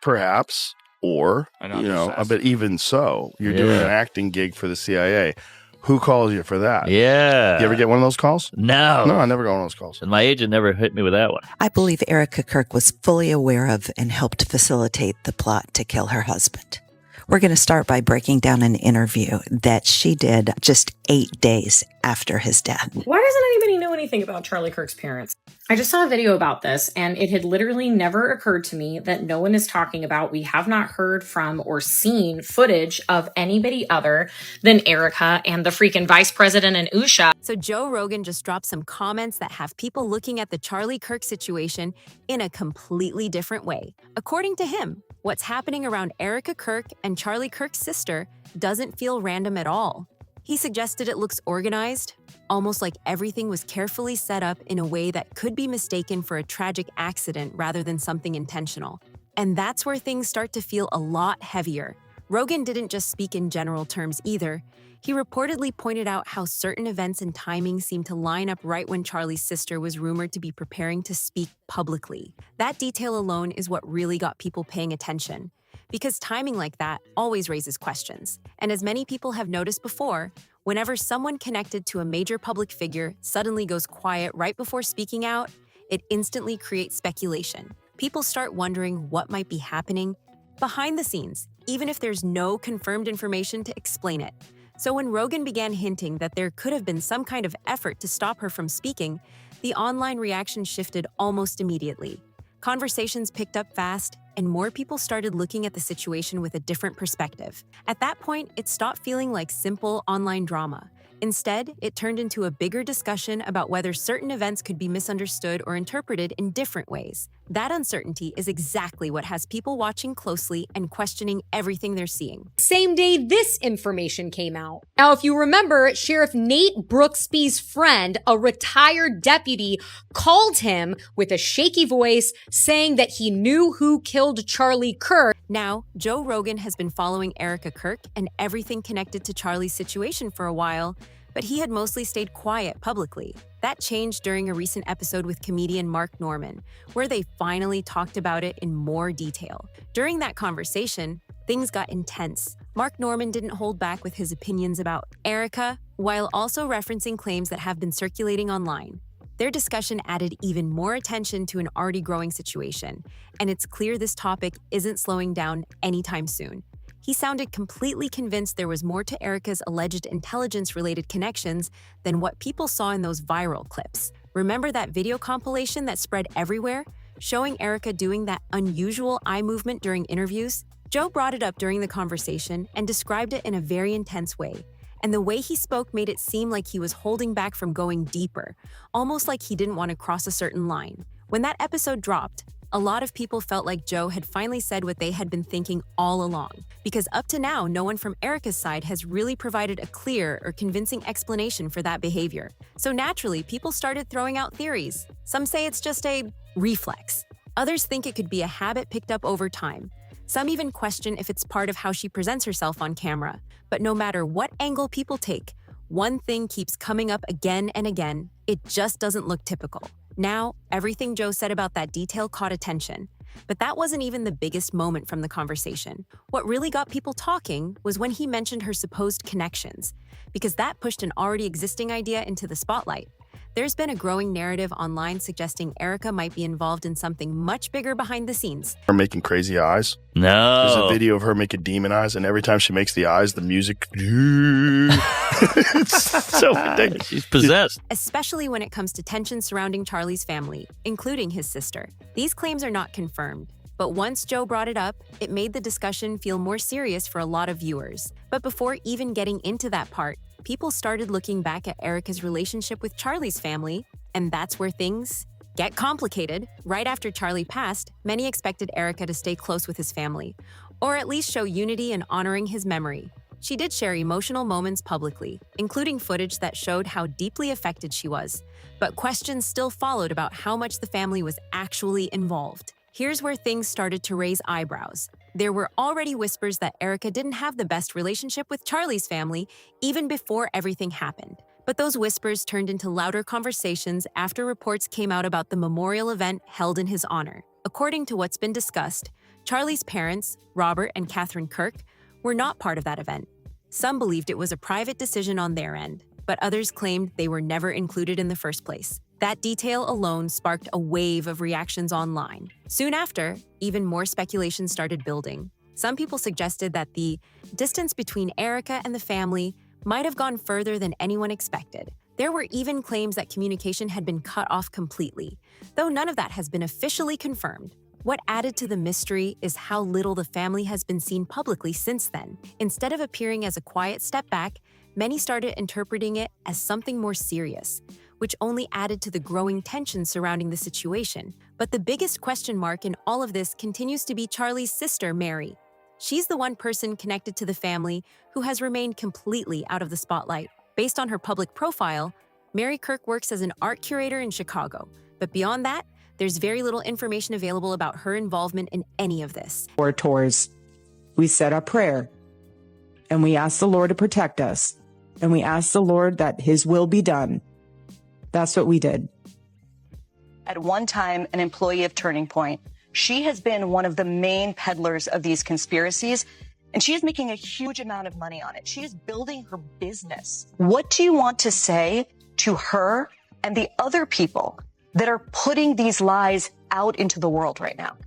Perhaps. Or, but even so, you're doing an acting gig for the CIA. Who calls you for that? Yeah. You ever get one of those calls? No. No, I never got one of those calls. And my agent never hit me with that one. I believe Erika Kirk was fully aware of and helped facilitate the plot to kill her husband. We're going to start by breaking down an interview that she did just 8 days after his death. Why doesn't anybody know anything about Charlie Kirk's parents? I just saw a video about this, and it had literally never occurred to me that no one is talking about. We have not heard from or seen footage of anybody other than Erika and the freaking vice president and Usha. So Joe Rogan just dropped some comments that have people looking at the Charlie Kirk situation in a completely different way. According to him, what's happening around Erika Kirk and Charlie Kirk's sister doesn't feel random at all. He suggested it looks organized, almost like everything was carefully set up in a way that could be mistaken for a tragic accident rather than something intentional. And that's where things start to feel a lot heavier. Rogan didn't just speak in general terms either. He reportedly pointed out how certain events and timing seemed to line up right when Charlie's sister was rumored to be preparing to speak publicly. That detail alone is what really got people paying attention. Because timing like that always raises questions. And as many people have noticed before, whenever someone connected to a major public figure suddenly goes quiet right before speaking out, it instantly creates speculation. People start wondering what might be happening behind the scenes, even if there's no confirmed information to explain it. So when Rogan began hinting that there could have been some kind of effort to stop her from speaking, the online reaction shifted almost immediately. Conversations picked up fast, and more people started looking at the situation with a different perspective. At that point, it stopped feeling like simple online drama. Instead, it turned into a bigger discussion about whether certain events could be misunderstood or interpreted in different ways. That uncertainty is exactly what has people watching closely and questioning everything they're seeing. Same day this information came out. Now, if you remember, Sheriff Nate Brooksby's friend, a retired deputy, called him with a shaky voice saying that he knew who killed Charlie Kirk. Now, Joe Rogan has been following Erika Kirk and everything connected to Charlie's situation for a while, but he had mostly stayed quiet publicly. That changed during a recent episode with comedian Mark Norman, where they finally talked about it in more detail. During that conversation, things got intense. Mark Norman didn't hold back with his opinions about Erika, while also referencing claims that have been circulating online. Their discussion added even more attention to an already growing situation, and it's clear this topic isn't slowing down anytime soon. He sounded completely convinced there was more to Erika's alleged intelligence-related connections than what people saw in those viral clips. Remember that video compilation that spread everywhere, showing Erika doing that unusual eye movement during interviews? Joe brought it up during the conversation and described it in a very intense way. And the way he spoke made it seem like he was holding back from going deeper, almost like he didn't want to cross a certain line. When that episode dropped, a lot of people felt like Joe had finally said what they had been thinking all along, because up to now, no one from Erika's side has really provided a clear or convincing explanation for that behavior. So naturally, people started throwing out theories. Some say it's just a reflex. Others think it could be a habit picked up over time. Some even question if it's part of how she presents herself on camera. But no matter what angle people take, one thing keeps coming up again and again: it just doesn't look typical. Now, everything Joe said about that detail caught attention. But that wasn't even the biggest moment from the conversation. What really got people talking was when he mentioned her supposed connections, because that pushed an already existing idea into the spotlight. There's been a growing narrative online suggesting Erika might be involved in something much bigger behind the scenes. Her making crazy eyes. No. There's a video of her making demon eyes, and every time she makes the eyes, the music. It's so ridiculous. She's possessed. Especially when it comes to tension surrounding Charlie's family, including his sister. These claims are not confirmed, but once Joe brought it up, it made the discussion feel more serious for a lot of viewers. But before even getting into that part, people started looking back at Erika's relationship with Charlie's family, and that's where things get complicated. Right after Charlie passed, many expected Erika to stay close with his family, or at least show unity in honoring his memory. She did share emotional moments publicly, including footage that showed how deeply affected she was, but questions still followed about how much the family was actually involved. Here's where things started to raise eyebrows. There were already whispers that Erika didn't have the best relationship with Charlie's family even before everything happened. But those whispers turned into louder conversations after reports came out about the memorial event held in his honor. According to what's been discussed, Charlie's parents, Robert and Catherine Kirk, were not part of that event. Some believed it was a private decision on their end, but others claimed they were never included in the first place. That detail alone sparked a wave of reactions online. Soon after, even more speculation started building. Some people suggested that the distance between Erika and the family might have gone further than anyone expected. There were even claims that communication had been cut off completely, though none of that has been officially confirmed. What added to the mystery is how little the family has been seen publicly since then. Instead of appearing as a quiet step back, many started interpreting it as something more serious, which only added to the growing tension surrounding the situation. But the biggest question mark in all of this continues to be Charlie's sister, Mary. She's the one person connected to the family who has remained completely out of the spotlight. Based on her public profile, Mary Kirk works as an art curator in Chicago. But beyond that, there's very little information available about her involvement in any of this. Tours, we said our prayer, and we asked the Lord to protect us, and we asked the Lord that His will be done. That's what we did. At one time, an employee of Turning Point, she has been one of the main peddlers of these conspiracies, and she is making a huge amount of money on it. She is building her business. What do you want to say to her and the other people that are putting these lies out into the world right now?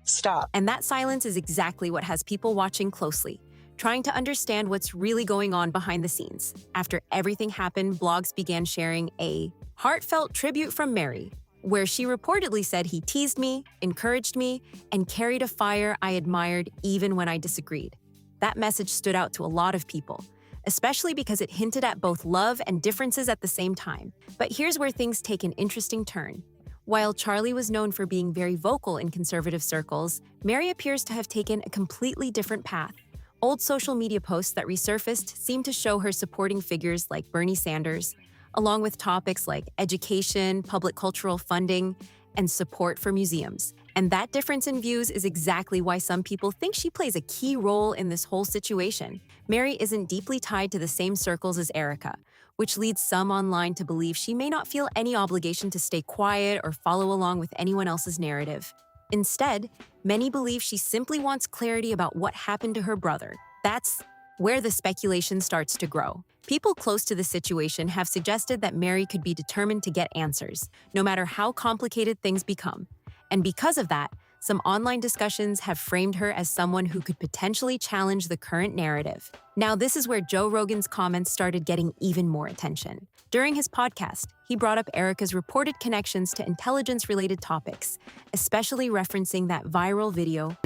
Stop. And that silence is exactly what has people watching closely, trying to understand what's really going on behind the scenes. After everything happened, blogs began sharing a heartfelt tribute from Mary, where she reportedly said he teased me, encouraged me, and carried a fire I admired even when I disagreed. That message stood out to a lot of people, especially because it hinted at both love and differences at the same time. But here's where things take an interesting turn. While Charlie was known for being very vocal in conservative circles, Mary appears to have taken a completely different path. Old social media posts that resurfaced seem to show her supporting figures like Bernie Sanders, along with topics like education, public cultural funding, and support for museums. And that difference in views is exactly why some people think she plays a key role in this whole situation. Mary isn't deeply tied to the same circles as Erika, which leads some online to believe she may not feel any obligation to stay quiet or follow along with anyone else's narrative. Instead, many believe she simply wants clarity about what happened to her brother. That's where the speculation starts to grow. People close to the situation have suggested that Mary could be determined to get answers, no matter how complicated things become. And because of that, some online discussions have framed her as someone who could potentially challenge the current narrative. Now, this is where Joe Rogan's comments started getting even more attention. During his podcast, he brought up Erika's reported connections to intelligence-related topics, especially referencing that viral video.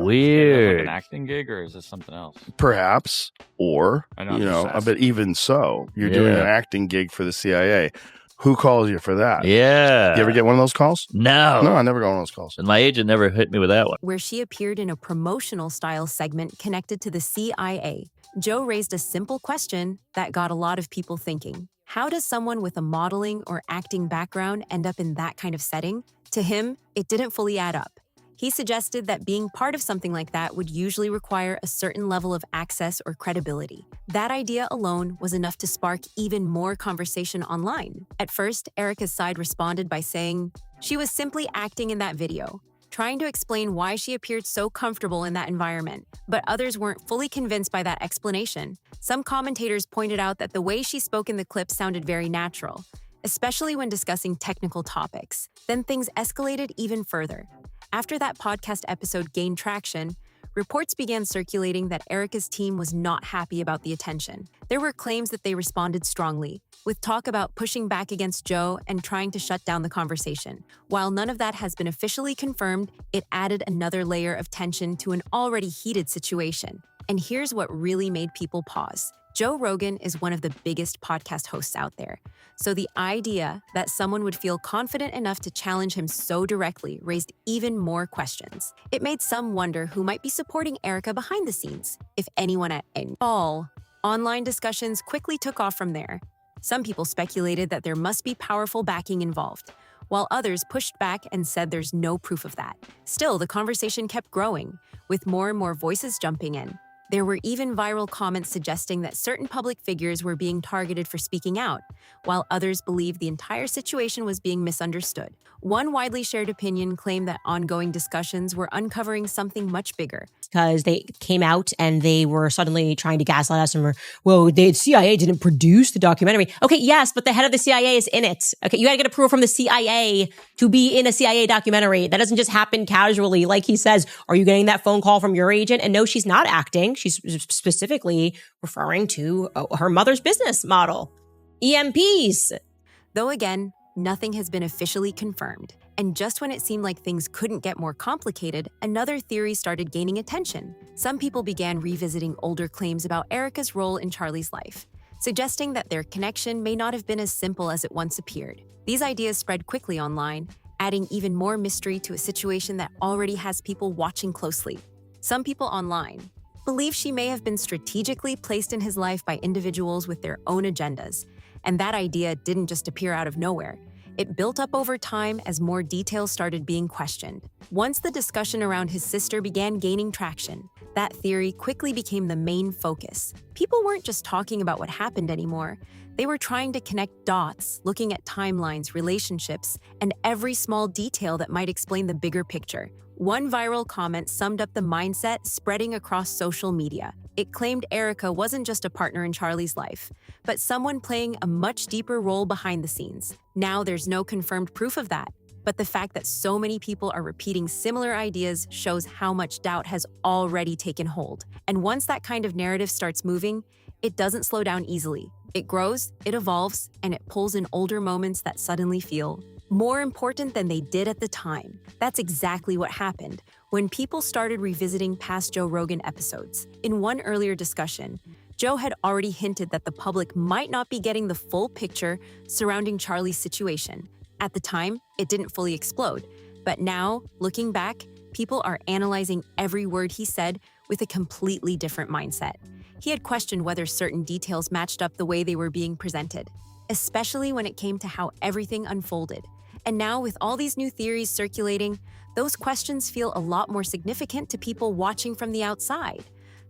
Weird. Like an acting gig, or is this something else? Perhaps, or, but even so, you're doing an acting gig for the CIA. Who calls you for that? Yeah. You ever get one of those calls? No. No, I never got one of those calls. And my agent never hit me with that one. Where she appeared in a promotional-style segment connected to the CIA. Joe raised a simple question that got a lot of people thinking. How does someone with a modeling or acting background end up in that kind of setting? To him, it didn't fully add up. He suggested that being part of something like that would usually require a certain level of access or credibility. That idea alone was enough to spark even more conversation online. At first, Erika's side responded by saying she was simply acting in that video, trying to explain why she appeared so comfortable in that environment. But others weren't fully convinced by that explanation. Some commentators pointed out that the way she spoke in the clip sounded very natural, especially when discussing technical topics. Then things escalated even further. After that podcast episode gained traction, reports began circulating that Erika's team was not happy about the attention. There were claims that they responded strongly, with talk about pushing back against Joe and trying to shut down the conversation. While none of that has been officially confirmed, it added another layer of tension to an already heated situation. And here's what really made people pause. Joe Rogan is one of the biggest podcast hosts out there. So the idea that someone would feel confident enough to challenge him so directly raised even more questions. It made some wonder who might be supporting Erika behind the scenes, if anyone at all. Online discussions quickly took off from there. Some people speculated that there must be powerful backing involved, while others pushed back and said there's no proof of that. Still, the conversation kept growing, with more and more voices jumping in. There were even viral comments suggesting that certain public figures were being targeted for speaking out, while others believed the entire situation was being misunderstood. One widely shared opinion claimed that ongoing discussions were uncovering something much bigger. Because they came out and they were suddenly trying to gaslight us and were, well, the CIA didn't produce the documentary. Okay, yes, but the head of the CIA is in it. Okay, you gotta get approval from the CIA to be in a CIA documentary. That doesn't just happen casually. Like he says, are you getting that phone call from your agent? And no, she's not acting. She's specifically referring to her mother's business model. EMPs. Though again, nothing has been officially confirmed. And just when it seemed like things couldn't get more complicated, another theory started gaining attention. Some people began revisiting older claims about Erika's role in Charlie's life, suggesting that their connection may not have been as simple as it once appeared. These ideas spread quickly online, adding even more mystery to a situation that already has people watching closely. Some people online believe she may have been strategically placed in his life by individuals with their own agendas, and that idea didn't just appear out of nowhere. It built up over time as more details started being questioned. Once the discussion around his sister began gaining traction, that theory quickly became the main focus. People weren't just talking about what happened anymore. They were trying to connect dots, looking at timelines, relationships, and every small detail that might explain the bigger picture. One viral comment summed up the mindset spreading across social media. It claimed Erika wasn't just a partner in Charlie's life, but someone playing a much deeper role behind the scenes. Now there's no confirmed proof of that, but the fact that so many people are repeating similar ideas shows how much doubt has already taken hold. And once that kind of narrative starts moving, it doesn't slow down easily. It grows, it evolves, and it pulls in older moments that suddenly feel more important than they did at the time. That's exactly what happened when people started revisiting past Joe Rogan episodes. In one earlier discussion, Joe had already hinted that the public might not be getting the full picture surrounding Charlie's situation. At the time, it didn't fully explode, but now, looking back, people are analyzing every word he said with a completely different mindset. He had questioned whether certain details matched up the way they were being presented, especially when it came to how everything unfolded. And now, with all these new theories circulating, those questions feel a lot more significant to people watching from the outside.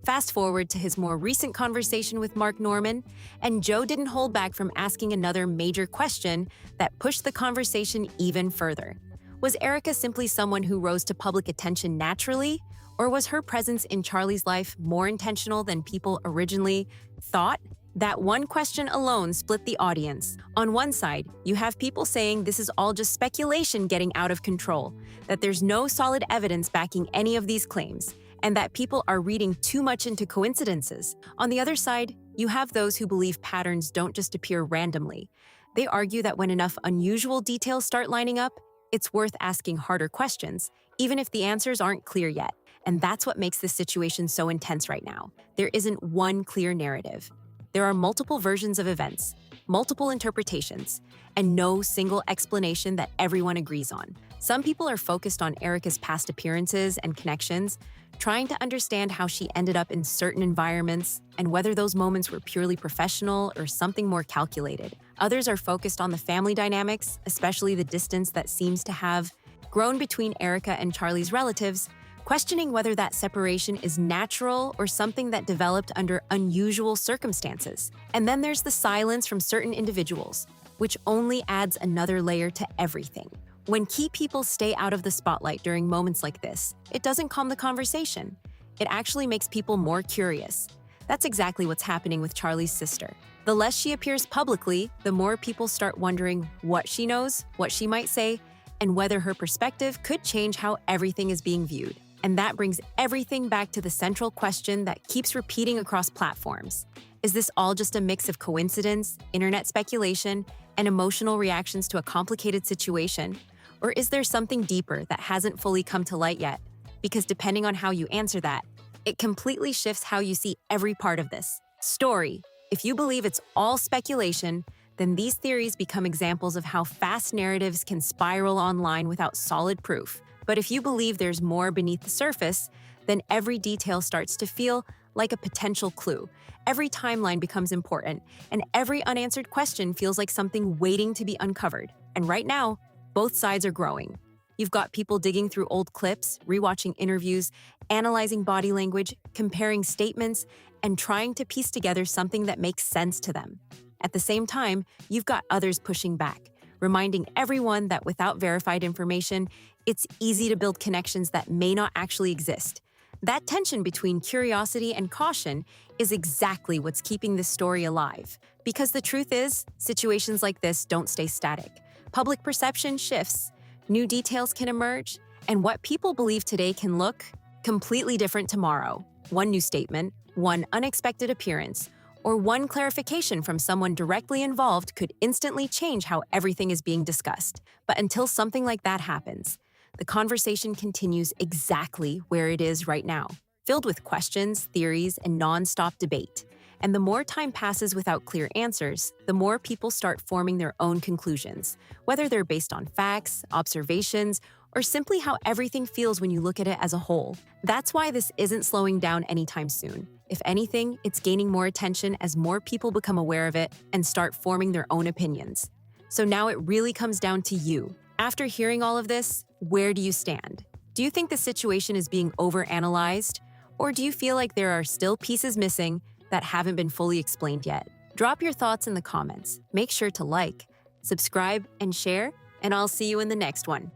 Fast forward to his more recent conversation with Mark Norman, and Joe didn't hold back from asking another major question that pushed the conversation even further. Was Erika simply someone who rose to public attention naturally, or was her presence in Charlie's life more intentional than people originally thought? That one question alone split the audience. On one side, you have people saying this is all just speculation getting out of control, that there's no solid evidence backing any of these claims, and that people are reading too much into coincidences. On the other side, you have those who believe patterns don't just appear randomly. They argue that when enough unusual details start lining up, it's worth asking harder questions, even if the answers aren't clear yet. And that's what makes this situation so intense right now. There isn't one clear narrative. There are multiple versions of events, multiple interpretations, and no single explanation that everyone agrees on. Some people are focused on Erika's past appearances and connections, trying to understand how she ended up in certain environments and whether those moments were purely professional or something more calculated. Others are focused on the family dynamics, especially the distance that seems to have grown between Erika and Charlie's relatives, questioning whether that separation is natural or something that developed under unusual circumstances. And then there's the silence from certain individuals, which only adds another layer to everything. When key people stay out of the spotlight during moments like this, it doesn't calm the conversation. It actually makes people more curious. That's exactly what's happening with Charlie's sister. The less she appears publicly, the more people start wondering what she knows, what she might say, and whether her perspective could change how everything is being viewed. And that brings everything back to the central question that keeps repeating across platforms. Is this all just a mix of coincidence, internet speculation, and emotional reactions to a complicated situation? Or is there something deeper that hasn't fully come to light yet? Because depending on how you answer that, it completely shifts how you see every part of this story. If you believe it's all speculation, then these theories become examples of how fast narratives can spiral online without solid proof. But if you believe there's more beneath the surface, then every detail starts to feel like a potential clue. Every timeline becomes important, and every unanswered question feels like something waiting to be uncovered. And right now, both sides are growing. You've got people digging through old clips, rewatching interviews, analyzing body language, comparing statements, and trying to piece together something that makes sense to them. At the same time, you've got others pushing back, reminding everyone that without verified information, it's easy to build connections that may not actually exist. That tension between curiosity and caution is exactly what's keeping this story alive. Because the truth is, situations like this don't stay static. Public perception shifts, new details can emerge, and what people believe today can look completely different tomorrow. One new statement, one unexpected appearance, or one clarification from someone directly involved could instantly change how everything is being discussed. But until something like that happens, the conversation continues exactly where it is right now, filled with questions, theories, and non-stop debate. And the more time passes without clear answers, the more people start forming their own conclusions, whether they're based on facts, observations, or simply how everything feels when you look at it as a whole. That's why this isn't slowing down anytime soon. If anything, it's gaining more attention as more people become aware of it and start forming their own opinions. So now it really comes down to you. After hearing all of this, where do you stand? Do you think the situation is being overanalyzed? Or do you feel like there are still pieces missing that haven't been fully explained yet? Drop your thoughts in the comments. Make sure to like, subscribe, and share, and I'll see you in the next one.